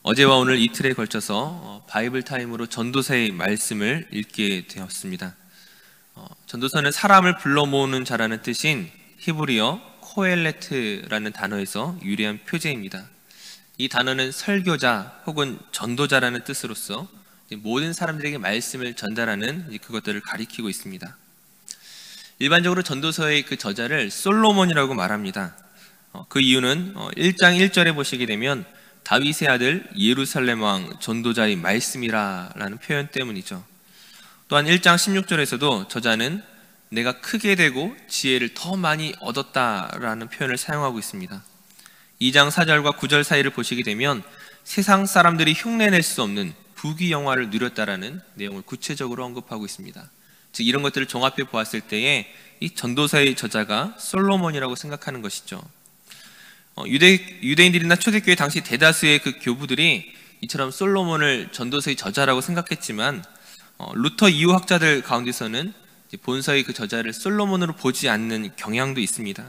어제와 오늘 이틀에 걸쳐서 바이블 타임으로 전도서의 말씀을 읽게 되었습니다. 전도서는 사람을 불러 모으는 자라는 뜻인 히브리어 코엘레트라는 단어에서 유래한 표제입니다. 이 단어는 설교자 혹은 전도자라는 뜻으로서 모든 사람들에게 말씀을 전달하는 그것들을 가리키고 있습니다. 일반적으로 전도서의 그 저자를 솔로몬이라고 말합니다. 그 이유는 1장 1절에 보시게 되면 다윗의 아들 예루살렘 왕 전도자의 말씀이라는 표현 때문이죠. 또한 1장 16절에서도 저자는 내가 크게 되고 지혜를 더 많이 얻었다라는 표현을 사용하고 있습니다. 2장 4절과 9절 사이를 보시게 되면 세상 사람들이 흉내낼 수 없는 부귀영화를 누렸다라는 내용을 구체적으로 언급하고 있습니다. 즉 이런 것들을 종합해 보았을 때에 이 전도서의 저자가 솔로몬이라고 생각하는 것이죠. 유대인들이나 초대교회 당시 대다수의 그 교부들이 이처럼 솔로몬을 전도서의 저자라고 생각했지만 루터 이후 학자들 가운데서는 본서의 그 저자를 솔로몬으로 보지 않는 경향도 있습니다.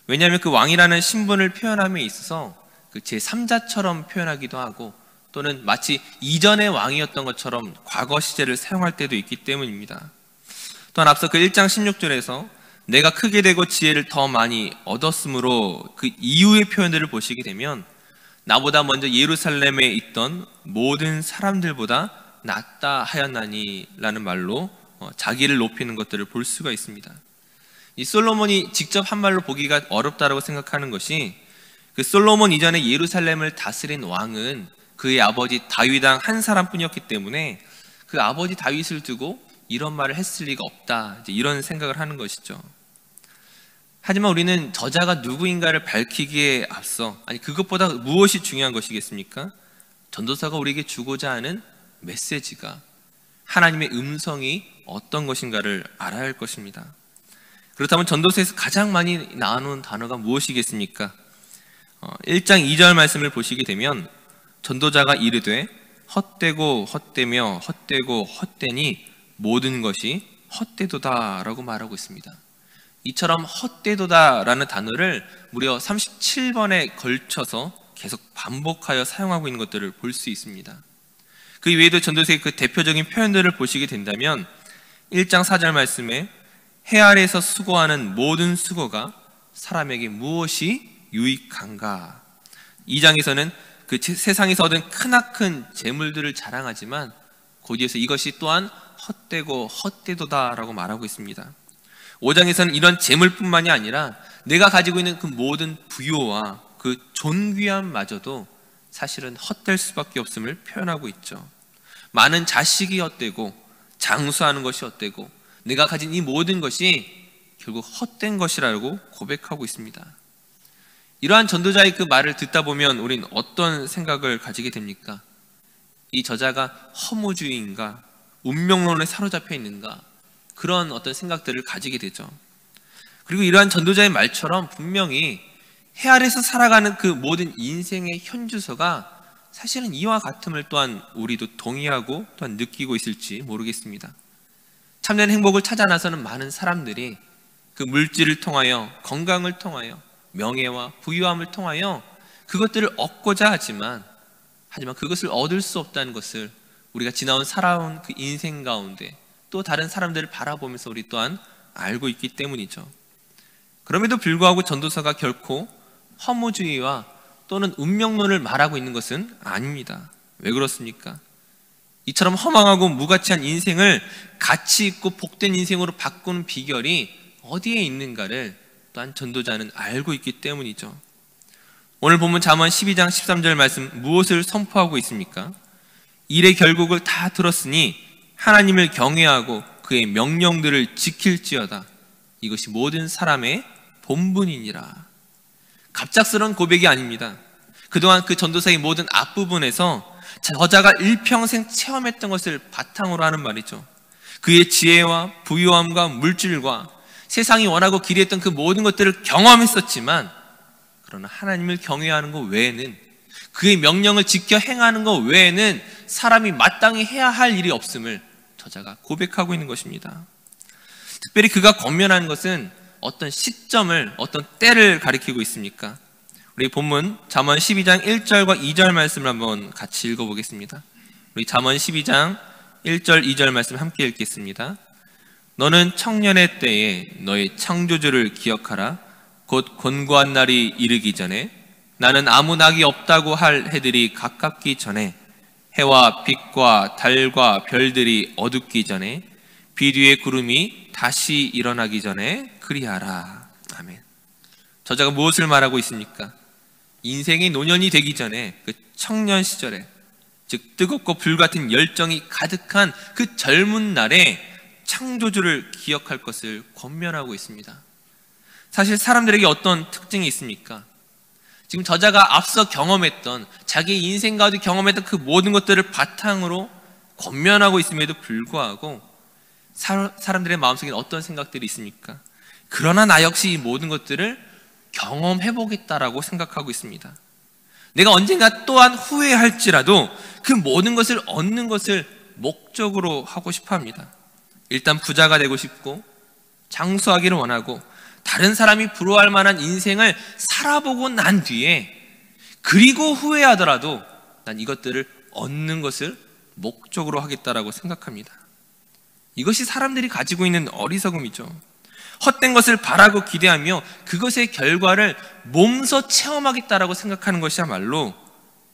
왜냐하면 그 왕이라는 신분을 표현함에 있어서 그 제3자처럼 표현하기도 하고 또는 마치 이전의 왕이었던 것처럼 과거 시제를 사용할 때도 있기 때문입니다. 또한 앞서 그 1장 16절에서 내가 크게 되고 지혜를 더 많이 얻었으므로 그 이후의 표현들을 보시게 되면 나보다 먼저 예루살렘에 있던 모든 사람들보다 낫다 하였나니 라는 말로 자기를 높이는 것들을 볼 수가 있습니다. 이 솔로몬이 직접 한 말로 보기가 어렵다고 생각하는 것이 그 솔로몬 이전에 예루살렘을 다스린 왕은 그의 아버지 다윗 왕 한 사람뿐이었기 때문에 그 아버지 다윗을 두고 이런 말을 했을 리가 없다, 이런 생각을 하는 것이죠. 하지만 우리는 저자가 누구인가를 밝히기에 앞서 그것보다 무엇이 중요한 것이겠습니까? 전도서가 우리에게 주고자 하는 메시지가 하나님의 음성이 어떤 것인가를 알아야 할 것입니다. 그렇다면 전도서에서 가장 많이 나오는 단어가 무엇이겠습니까? 1장 2절 말씀을 보시게 되면 전도자가 이르되 헛되고 헛되며 헛되고 헛되니 모든 것이 헛되도다 라고 말하고 있습니다. 이처럼 헛되도다 라는 단어를 무려 37번에 걸쳐서 계속 반복하여 사용하고 있는 것들을 볼 수 있습니다. 그 외에도 전도서의 그 대표적인 표현들을 보시게 된다면 1장 4절 말씀에 해 아래에서 수고하는 모든 수고가 사람에게 무엇이 유익한가. 2장에서는 그 세상에서 얻은 크나큰 재물들을 자랑하지만 거기에서 이것이 또한 헛되고 헛되도다 라고 말하고 있습니다. 5장에서는 이런 재물뿐만이 아니라 내가 가지고 있는 그 모든 부요와 그 존귀함마저도 사실은 헛될 수밖에 없음을 표현하고 있죠. 많은 자식이 헛되고 장수하는 것이 헛되고 내가 가진 이 모든 것이 결국 헛된 것이라고 고백하고 있습니다. 이러한 전도자의 그 말을 듣다 보면 우린 어떤 생각을 가지게 됩니까? 이 저자가 허무주의인가? 운명론에 사로잡혀 있는가? 그런 어떤 생각들을 가지게 되죠. 그리고 이러한 전도자의 말처럼 분명히 해 아래서 살아가는 그 모든 인생의 현주소가 사실은 이와 같음을 또한 우리도 동의하고 또한 느끼고 있을지 모르겠습니다. 참된 행복을 찾아 나서는 많은 사람들이 그 물질을 통하여 건강을 통하여 명예와 부유함을 통하여 그것들을 얻고자 하지만 그것을 얻을 수 없다는 것을 우리가 지나온 살아온 그 인생 가운데 또 다른 사람들을 바라보면서 우리 또한 알고 있기 때문이죠. 그럼에도 불구하고 전도서가 결코 허무주의와 또는 운명론을 말하고 있는 것은 아닙니다. 왜 그렇습니까? 이처럼 허망하고 무가치한 인생을 가치 있고 복된 인생으로 바꾸는 비결이 어디에 있는가를 또한 전도자는 알고 있기 때문이죠. 오늘 본문 잠언 12장 13절 말씀 무엇을 선포하고 있습니까? 일의 결국을 다 들었으니 하나님을 경외하고 그의 명령들을 지킬지어다. 이것이 모든 사람의 본분이니라. 갑작스러운 고백이 아닙니다. 그동안 그 전도서의 모든 앞부분에서 저자가 일평생 체험했던 것을 바탕으로 하는 말이죠. 그의 지혜와 부유함과 물질과 세상이 원하고 기대했던 그 모든 것들을 경험했었지만 그러나 하나님을 경외하는 것 외에는 그의 명령을 지켜 행하는 것 외에는 사람이 마땅히 해야 할 일이 없음을 저자가 고백하고 있는 것입니다. 특별히 그가 권면하는 것은 어떤 시점을, 어떤 때를 가리키고 있습니까? 우리 본문 잠언 12장 1절과 2절 말씀을 한번 같이 읽어보겠습니다. 우리 잠언 12장 1절 2절 말씀 함께 읽겠습니다. 너는 청년의 때에 너의 창조주를 기억하라. 곧 곤고한 날이 이르기 전에, 나는 아무 낙이 없다고 할 해들이 가깝기 전에, 해와 빛과 달과 별들이 어둡기 전에, 비 뒤에 구름이 다시 일어나기 전에 그리하라. 아멘. 저자가 무엇을 말하고 있습니까? 인생의 노년이 되기 전에 그 청년 시절에, 즉 뜨겁고 불같은 열정이 가득한 그 젊은 날에 창조주를 기억할 것을 권면하고 있습니다. 사실 사람들에게 어떤 특징이 있습니까? 지금 저자가 앞서 경험했던, 자기 인생 가운데 경험했던 그 모든 것들을 바탕으로 권면하고 있음에도 불구하고 사람들의 마음속에 어떤 생각들이 있습니까? 그러나 나 역시 이 모든 것들을 경험해보겠다라고 생각하고 있습니다. 내가 언젠가 또한 후회할지라도 그 모든 것을 얻는 것을 목적으로 하고 싶어 합니다. 일단 부자가 되고 싶고, 장수하기를 원하고, 다른 사람이 부러워할 만한 인생을 살아보고 난 뒤에, 그리고 후회하더라도 난 이것들을 얻는 것을 목적으로 하겠다라고 생각합니다. 이것이 사람들이 가지고 있는 어리석음이죠. 헛된 것을 바라고 기대하며 그것의 결과를 몸소 체험하겠다라고 생각하는 것이야말로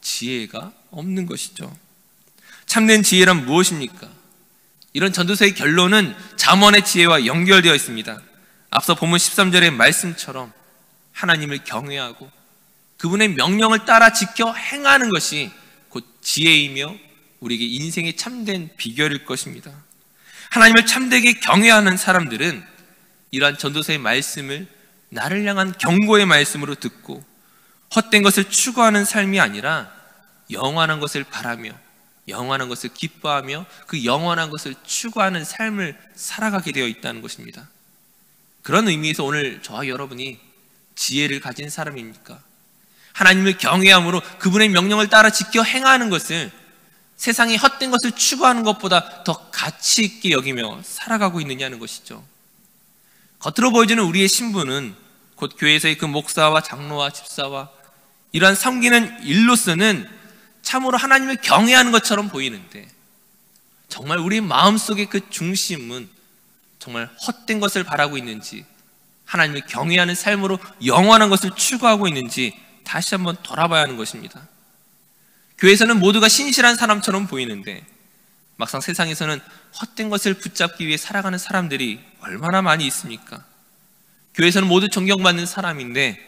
지혜가 없는 것이죠. 참된 지혜란 무엇입니까? 이런 전도서의 결론은 잠언의 지혜와 연결되어 있습니다. 앞서 본문 13절의 말씀처럼 하나님을 경외하고 그분의 명령을 따라 지켜 행하는 것이 곧 지혜이며 우리에게 인생의 참된 비결일 것입니다. 하나님을 참되게 경외하는 사람들은 이러한 전도서의 말씀을 나를 향한 경고의 말씀으로 듣고 헛된 것을 추구하는 삶이 아니라 영원한 것을 바라며 영원한 것을 기뻐하며 그 영원한 것을 추구하는 삶을 살아가게 되어 있다는 것입니다. 그런 의미에서 오늘 저와 여러분이 지혜를 가진 사람입니까? 하나님을 경외함으로 그분의 명령을 따라 지켜 행하는 것을 세상이 헛된 것을 추구하는 것보다 더 가치 있게 여기며 살아가고 있느냐는 것이죠. 겉으로 보여지는 우리의 신분은 곧 교회에서의 그 목사와 장로와 집사와 이러한 섬기는 일로서는 참으로 하나님을 경외하는 것처럼 보이는데, 정말 우리 마음속의 그 중심은 정말 헛된 것을 바라고 있는지, 하나님을 경외하는 삶으로 영원한 것을 추구하고 있는지 다시 한번 돌아봐야 하는 것입니다. 교회에서는 모두가 신실한 사람처럼 보이는데 막상 세상에서는 헛된 것을 붙잡기 위해 살아가는 사람들이 얼마나 많이 있습니까? 교회에서는 모두 존경받는 사람인데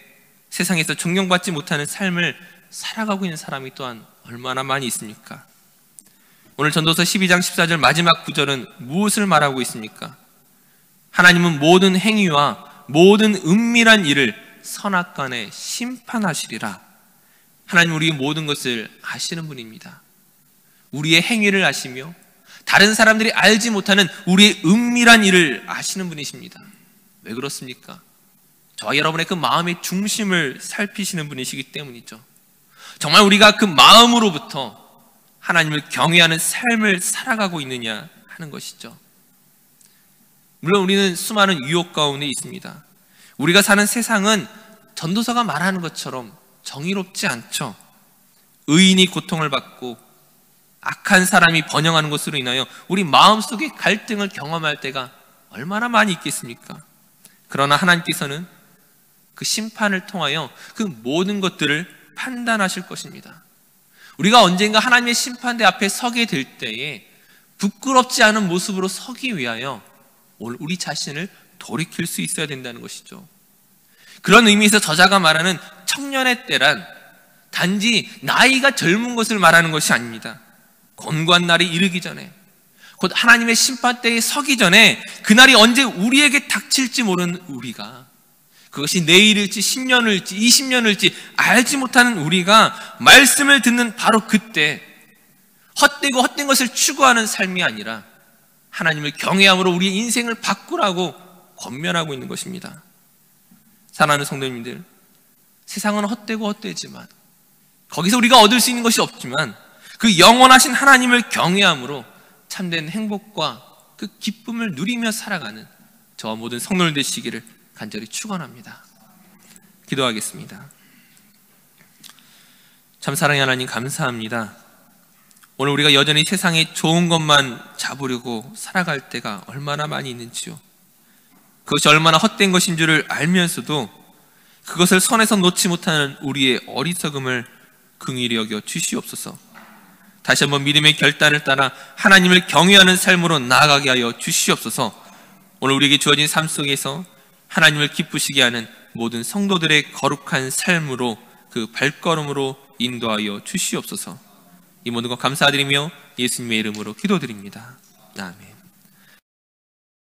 세상에서 존경받지 못하는 삶을 살아가고 있는 사람이 또한 얼마나 많이 있습니까? 오늘 전도서 12장 14절 마지막 구절은 무엇을 말하고 있습니까? 하나님은 모든 행위와 모든 은밀한 일을 선악간에 심판하시리라. 하나님 우리의 모든 것을 아시는 분입니다. 우리의 행위를 아시며 다른 사람들이 알지 못하는 우리의 은밀한 일을 아시는 분이십니다. 왜 그렇습니까? 저와 여러분의 그 마음의 중심을 살피시는 분이시기 때문이죠. 정말 우리가 그 마음으로부터 하나님을 경외하는 삶을 살아가고 있느냐 하는 것이죠. 물론 우리는 수많은 유혹 가운데 있습니다. 우리가 사는 세상은 전도서가 말하는 것처럼 정의롭지 않죠. 의인이 고통을 받고 악한 사람이 번영하는 것으로 인하여 우리 마음속에 갈등을 경험할 때가 얼마나 많이 있겠습니까? 그러나 하나님께서는 그 심판을 통하여 그 모든 것들을 판단하실 것입니다. 우리가 언젠가 하나님의 심판대 앞에 서게 될 때에 부끄럽지 않은 모습으로 서기 위하여 우리 자신을 돌이킬 수 있어야 된다는 것이죠. 그런 의미에서 저자가 말하는 청년의 때란 단지 나이가 젊은 것을 말하는 것이 아닙니다. 곤고한 날이 이르기 전에, 곧 하나님의 심판대에 서기 전에, 그날이 언제 우리에게 닥칠지 모르는 우리가, 그것이 내일일지 10년일지 20년일지 알지 못하는 우리가 말씀을 듣는 바로 그때 헛되고 헛된 것을 추구하는 삶이 아니라 하나님을 경외함으로 우리의 인생을 바꾸라고 권면하고 있는 것입니다. 사랑하는 성도님들, 세상은 헛되고 헛되지만 거기서 우리가 얻을 수 있는 것이 없지만 그 영원하신 하나님을 경외함으로 참된 행복과 그 기쁨을 누리며 살아가는 저와 모든 성도들 되시기를 간절히 축원합니다. 기도하겠습니다. 참 사랑의 하나님, 감사합니다. 오늘 우리가 여전히 세상에 좋은 것만 잡으려고 살아갈 때가 얼마나 많이 있는지요. 그것이 얼마나 헛된 것인 줄을 알면서도 그것을 손에서 놓지 못하는 우리의 어리석음을 긍휼히 여겨 주시옵소서. 다시 한번 믿음의 결단을 따라 하나님을 경외하는 삶으로 나아가게 하여 주시옵소서. 오늘 우리에게 주어진 삶 속에서 하나님을 기쁘시게 하는 모든 성도들의 거룩한 삶으로, 그 발걸음으로 인도하여 주시옵소서. 이 모든 것 감사드리며 예수님의 이름으로 기도드립니다. 아멘.